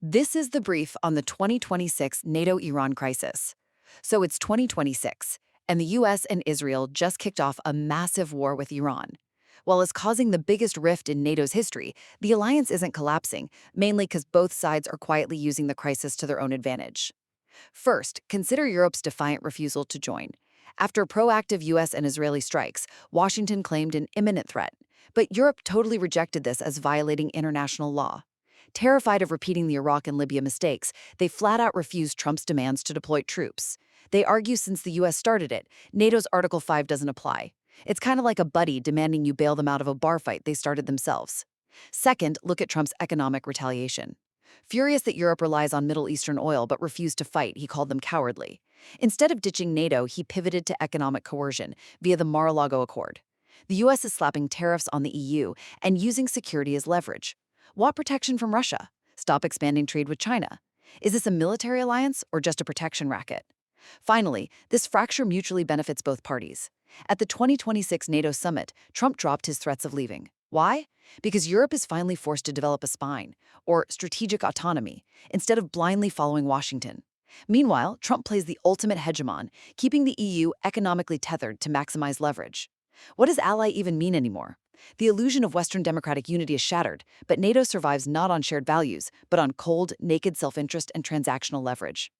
This is the brief on the 2026 NATO-Iran crisis. So it's 2026, and the U.S. and Israel just kicked off a massive war with Iran. While it's causing the biggest rift in NATO's history, the alliance isn't collapsing, mainly because both sides are quietly using the crisis to their own advantage. First, consider Europe's defiant refusal to join. After proactive U.S. and Israeli strikes, Washington claimed an imminent threat. But Europe totally rejected this as violating international law. Terrified of repeating the Iraq and Libya mistakes, they flat-out refused Trump's demands to deploy troops. They argue since the U.S. started it, NATO's Article 5 doesn't apply. It's kind of like a buddy demanding you bail them out of a bar fight they started themselves. Second, look at Trump's economic retaliation. Furious that Europe relies on Middle Eastern oil but refused to fight, he called them cowardly. Instead of ditching NATO, he pivoted to economic coercion via the Mar-a-Lago Accord. The U.S. is slapping tariffs on the EU and using security as leverage. Want protection from Russia? Stop expanding trade with China. Is this a military alliance or just a protection racket? Finally, this fracture mutually benefits both parties. At the 2026 NATO Summit, Trump dropped his threats of leaving. Why? Because Europe is finally forced to develop a spine, or strategic autonomy, instead of blindly following Washington. Meanwhile, Trump plays the ultimate hegemon, keeping the EU economically tethered to maximize leverage. What does ally even mean anymore? The illusion of Western democratic unity is shattered, but NATO survives not on shared values, but on cold, naked self-interest and transactional leverage.